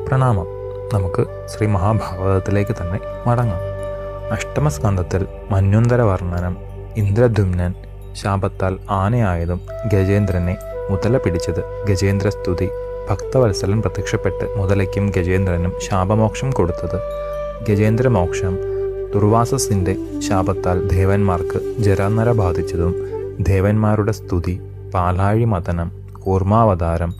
പ്രണാമം. നമുക്ക് ശ്രീ മഹാഭാഗവതത്തിലേക്ക് തന്നെ മടങ്ങാം. അഷ്ടമസ്കന്ധത്തിൽ മന്വന്തര വർണ്ണനം. ഇന്ദ്രദ്യുമ്നൻ ശാപത്താൽ ആനയായതും ഗജേന്ദ്രനെ മുതല പിടിച്ചത്. ഗജേന്ദ്രസ്തുതി. ഭക്തവത്സലൻ പ്രത്യക്ഷപ്പെട്ട് മുതലയ്ക്കും ഗജേന്ദ്രനും ശാപമോക്ഷം കൊടുത്തത്. ഗജേന്ദ്രമോക്ഷം. ദുർവാസസിന്റെ ശാപത്താൽ ദേവന്മാർക്ക് ജരാനര ബാധിച്ചതും. ദേവന്മാരുടെ സ്തുതി. പാലാഴി മഥനം. കൂർമാവതാരം.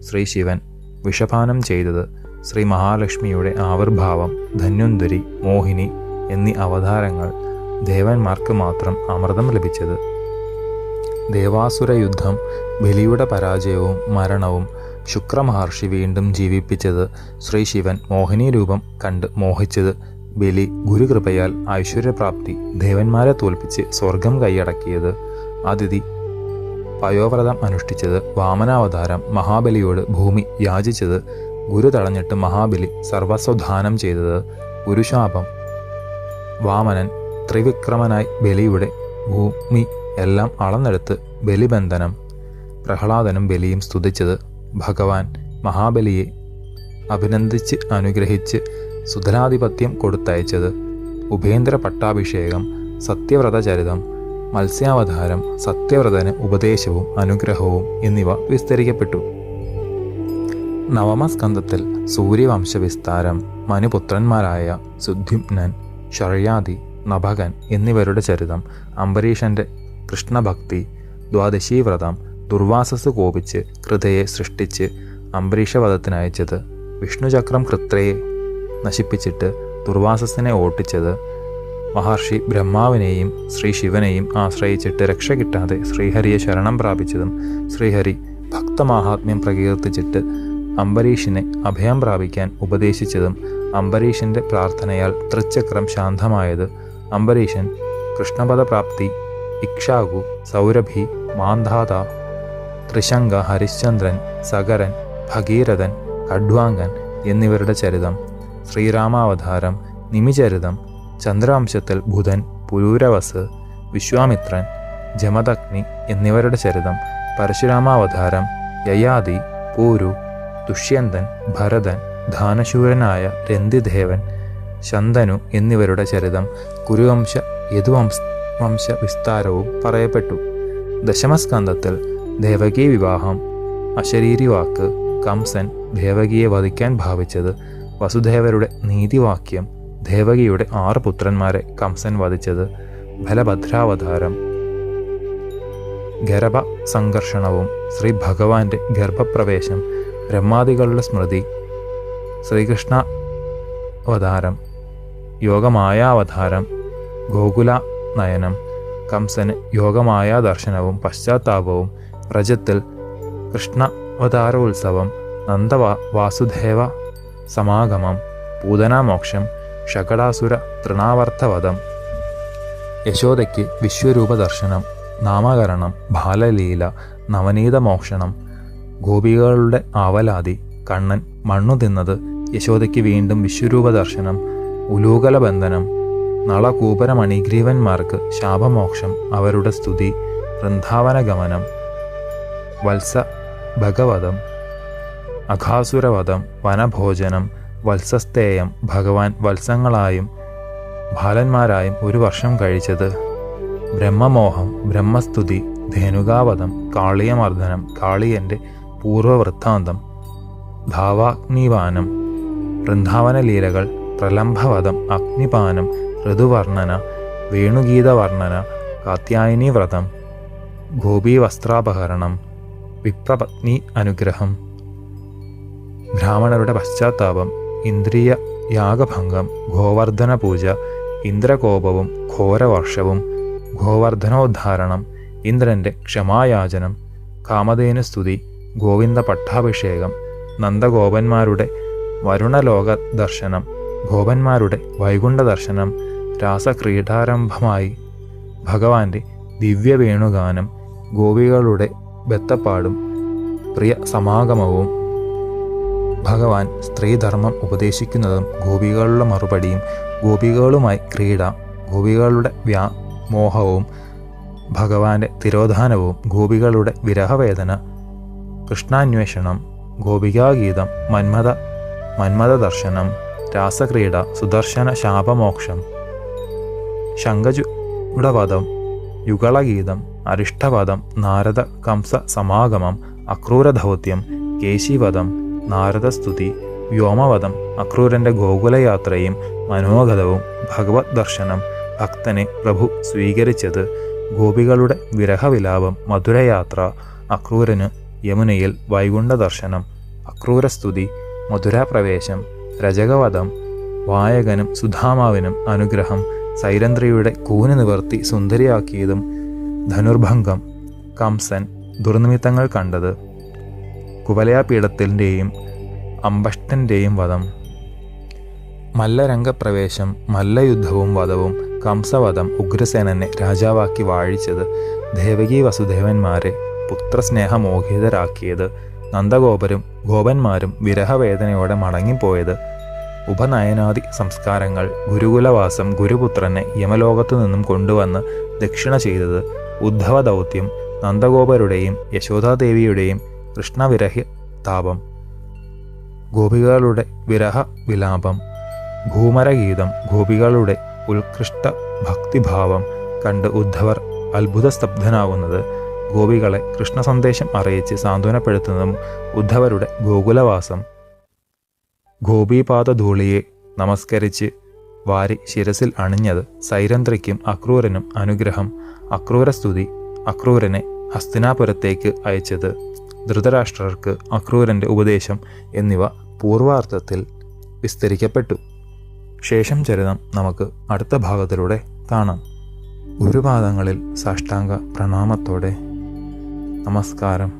ശ്രീ ശിവൻ വിഷപാനം ചെയ്തത്. ശ്രീ മഹാലക്ഷ്മിയുടെ ആവിർഭാവം. ധന്വന്തരി, മോഹിനി എന്നീ അവതാരങ്ങൾ. ദേവന്മാർക്ക് മാത്രം അമൃതം ലഭിച്ചത്. ദേവാസുര യുദ്ധം. ബലിയുടെ പരാജയവും മരണവും. ശുക്രമഹർഷി വീണ്ടും ജീവിപ്പിച്ചത്. ശ്രീ ശിവൻ മോഹിനി രൂപം കണ്ട് മോഹിച്ചത്. ബലി ഗുരുകൃപയാൽ ഐശ്വര്യപ്രാപ്തി. ദേവന്മാരെ തോൽപ്പിച്ച് സ്വർഗം കൈയടക്കിയത്. അതിഥി പയോവ്രതം അനുഷ്ഠിച്ചത്. വാമനാവതാരം. മഹാബലിയോട് ഭൂമി യാചിച്ചത്. ഗുരു തടഞ്ഞിട്ട് മഹാബലി സർവസ്വദാനം ചെയ്തത്. ഗുരുശാപം. വാമനൻ ത്രിവിക്രമനായി ബലിയുടെ ഭൂമി എല്ലാം അളന്നെടുത്ത് ബലിബന്ധനം. പ്രഹ്ലാദനും ബലിയും സ്തുതിച്ചത്. ഭഗവാൻ മഹാബലിയെ അഭിനന്ദിച്ച് അനുഗ്രഹിച്ച് സുധനാധിപത്യം കൊടുത്തയച്ചത്. ഉപേന്ദ്ര പട്ടാഭിഷേകം. സത്യവ്രതചരിതം. മത്സ്യാവതാരം. സത്യവ്രതന് ഉപദേശവും അനുഗ്രഹവും എന്നിവ വിസ്തരിക്കപ്പെട്ടു. നവമസ്കന്ധത്തിൽ സൂര്യവംശവിസ്താരം. മനുപുത്രന്മാരായ സുദ്യുമ്നൻ, ശർയാതി, നഭകൻ എന്നിവരുടെ ചരിതം. അംബരീഷന്റെ കൃഷ്ണഭക്തി. ദ്വാദശീവ്രതം. ദുർവാസസ് കോപിച്ച് കൃതയെ സൃഷ്ടിച്ച് അംബരീഷവധത്തിനയച്ചത്. വിഷ്ണുചക്രം കൃത്രയെ നശിപ്പിച്ചിട്ട് ദുർവാസസിനെ ഓട്ടിച്ചത്. മഹർഷി ബ്രഹ്മാവിനെയും ശ്രീ ശിവനെയും ആശ്രയിച്ചിട്ട് രക്ഷ കിട്ടാതെ ശ്രീഹരിയെ ശരണം പ്രാപിച്ചതും. ശ്രീഹരി ഭക്തമാഹാത്മ്യം പ്രകീർത്തിച്ചിട്ട് അംബരീഷിനെ അഭയം പ്രാപിക്കാൻ ഉപദേശിച്ചതും. അംബരീഷിന്റെ പ്രാർത്ഥനയാൽ തൃച്ചക്രം ശാന്തമായത്. അംബരീഷൻ കൃഷ്ണപദപ്രാപ്തി. ഇക്ഷാകു, സൗരഭി, മാന്ധാത, ത്രിശങ്ക, ഹരിശ്ചന്ദ്രൻ, സകരൻ, ഭഗീരഥൻ, ഖഡ്വാങ്കൻ എന്നിവരുടെ ചരിതം. ശ്രീരാമാവതാരം. നിമിചരിതം. ചന്ദ്രവംശത്തിൽ ബുധൻ, പുരൂരവസ്, വിശ്വാമിത്രൻ, ജമദഗ്നി എന്നിവരുടെ ചരിതം. പരശുരാമാവതാരം. യയാതി, പൂരു, ദുഷ്യന്തൻ, ഭരതൻ, ധാനശൂരനായ രന്തിദേവൻ, ശന്തനു എന്നിവരുടെ ചരിതം. കുരുവംശ യദുവംശ വിസ്താരവും പറയപ്പെട്ടു. ദശമസ്കന്ധത്തിൽ ദേവകീ വിവാഹം. അശരീരി വാക്ക്. കംസൻ ദേവകിയെ വധിക്കാൻ ഭാവിച്ചത്. വസുദേവരുടെ നീതിവാക്യം. ദേവകിയുടെ 6 പുത്രന്മാരെ കംസൻ വധിച്ചത്. ബലഭദ്രാവതാരം. ഗർഭ സംഘർഷണവും. ശ്രീ ഭഗവാന്റെ ഗർഭപ്രവേശം. ബ്രഹ്മാദികളുടെ സ്മൃതി. ശ്രീകൃഷ്ണ അവതാരം. യോഗമായാവതാരം. ഗോകുല നയനം. കംസന് യോഗമായാ ദർശനവും പശ്ചാത്താപവും. വ്രജത്തിൽ കൃഷ്ണാവതാരോത്സവം. വാസുദേവ സമാഗമം. പൂതനാമോക്ഷം. ശകടാസുര തൃണാവർത്തവധം. യശോദയ്ക്ക് വിശ്വരൂപ ദർശനം. നാമകരണം. ബാലലീല. നവനീതമോക്ഷണം. ഗോപികളുടെ ആവലാതി. കണ്ണൻ മണ്ണു തിന്നത്. യശോദയ്ക്ക് വീണ്ടും വിശ്വരൂപ ദർശനം. ഉലൂകല ബന്ധനം. നളകൂപരമണിഗ്രീവന്മാർക്ക് ശാപമോക്ഷം. അവരുടെ സ്തുതി. വൃന്ദാവനഗമനം. വത്സ ഭഗവതം. അഘാസുരവധം. വനഭോജനം. വത്സസ്തേയം. ഭഗവാൻ വത്സങ്ങളായും ബാലന്മാരായും 1 വർഷം കഴിച്ചത്. ബ്രഹ്മമോഹം. ബ്രഹ്മസ്തുതി. ധേനുകാവധം. കാളിയമർദ്ദനം. കാളിയന്റെ പൂർവവൃത്താന്തം. ധാവാഗ്നിപാനം. വൃന്ദാവന ലീലകൾ. പ്രലംഭവധം. അഗ്നിപാനം. ഋതുവർണ്ണന. വേണുഗീതവർണ്ണന. കാത്യായനി വ്രതം. ഗോപീവസ്ത്രാപഹരണം. വിപ്രപത്നി അനുഗ്രഹം. ബ്രാഹ്മണരുടെ പശ്ചാത്താപം. ഇന്ദ്രിയ യാഗഭംഗം. ഗോവർദ്ധന പൂജ. ഇന്ദ്രകോപവും ഘോരവർഷവും. ഗോവർദ്ധനോദ്ധാരണം. ഇന്ദ്രന്റെ ക്ഷമായാചനം. കാമധേനുസ്തുതി. ഗോവിന്ദ പട്ടാഭിഷേകം. നന്ദഗോപന്മാരുടെ വരുണലോക ദർശനം. ഗോപന്മാരുടെ വൈകുണ്ഠ ദർശനം. രാസക്രീഡാരംഭമായി. ഭഗവാന്റെ ദിവ്യവേണുഗാനം. ഗോപികളുടെ ബത്തപ്പാടും പ്രിയ സമാഗമവും. ഭഗവാൻ സ്ത്രീധർമ്മം ഉപദേശിക്കുന്നതും ഗോപികളുടെ മറുപടിയും. ഗോപികളുമായി ക്രീഡ. ഗോപികളുടെ വ്യാമോഹവും ഭഗവാന്റെ തിരോധാനവും. ഗോപികളുടെ വിരഹവേദന. കൃഷ്ണാന്വേഷണം. ഗോപികാഗീതം. മന്മഥ മന്മഥദർശനം, രാസക്രീഡ, സുദർശന ശാപമോക്ഷം, ശങ്കചൂഡവധം, യുഗളഗീതം, അരിഷ്ടവധം, നാരദ കംസ സമാഗമം, അക്രൂരദൗത്യം, കേശിവധം, നാരദസ്തുതി, വ്യോമവധം, അക്രൂരന്റെ ഗോകുലയാത്രയും മനോഗതവും, ഭഗവത് ദർശനം, ഭക്തനെ പ്രഭു സ്വീകരിച്ചത്, ഗോപികളുടെ വിരഹവിലാപം, മധുരയാത്ര, അക്രൂരന് യമുനയിൽ വൈകുണ്ഠ ദർശനം, അക്രൂരസ്തുതി, മധുരാപ്രവേശം, രജകവധം, വായകനും സുധാമാവിനും അനുഗ്രഹം, സൈരന്ധ്രിയുടെ കൂന് നിവർത്തി സുന്ദരിയാക്കിയതും, ധനുർഭംഗം, കംസൻ ദുർനിമിത്തങ്ങൾ കണ്ടത്, കുവലയാപീഠത്തിൻ്റെയും അംബഷ്ടൻ്റെയും വധം, മല്ലരംഗപ്രവേശം, മല്ലയുദ്ധവും വധവും, കംസവധം, ഉഗ്രസേനനെ രാജാവാക്കി വാഴിച്ചത്, ദേവകീ വസുദേവന്മാരെ പുത്രസ്നേഹമോഹിതരാക്കിയത്, നന്ദഗോപരും ഗോപന്മാരും വിരഹവേദനയോടെ മടങ്ങിപ്പോയത്, ഉപനയനാദി സംസ്കാരങ്ങൾ, ഗുരുകുലവാസം, ഗുരുപുത്രനെ യമലോകത്തു നിന്നും കൊണ്ടുവന്ന് ദക്ഷിണ ചെയ്തത്, ഉദ്ധവ ദൗത്യം, നന്ദഗോപരുടെയും യശോദാദേവിയുടെയും കൃഷ്ണവിരഹ താപം, ഗോപികളുടെ വിരഹ വിലാപം, ഭൂമരഗീതം, ഗോപികളുടെ ഉത്കൃഷ്ട ഭക്തിഭാവം കണ്ട് ഉദ്ധവർ അത്ഭുതസ്തബ്ധനാകുന്നത്, ഗോപികളെ കൃഷ്ണ സന്ദേശം അറിയിച്ച് സാന്ത്വനപ്പെടുത്തുന്നതും ഉദ്ധവരുടെ ഗോകുലവാസം, ഗോപീപാദധൂളിയെ നമസ്കരിച്ച് വാരി ശിരസിൽ അണിഞ്ഞത്, സൈരന്ധ്രിക്കും അക്രൂരനും അനുഗ്രഹം, അക്രൂരസ്തുതി, അക്രൂരനെ ഹസ്തിനാപുരത്തേക്ക് അയച്ചത്, ധൃതരാഷ്ട്രർക്ക് അക്രൂരൻ്റെ ഉപദേശം എന്നിവ പൂർവാർത്ഥത്തിൽ വിസ്തരിക്കപ്പെട്ടു. ശേഷം ചരിതം നമുക്ക് അടുത്ത ഭാഗത്തിലൂടെ കാണാം. ഗുരുപാദങ്ങളിൽ സാഷ്ടാംഗ പ്രണാമത്തോടെ നമസ്കാരം.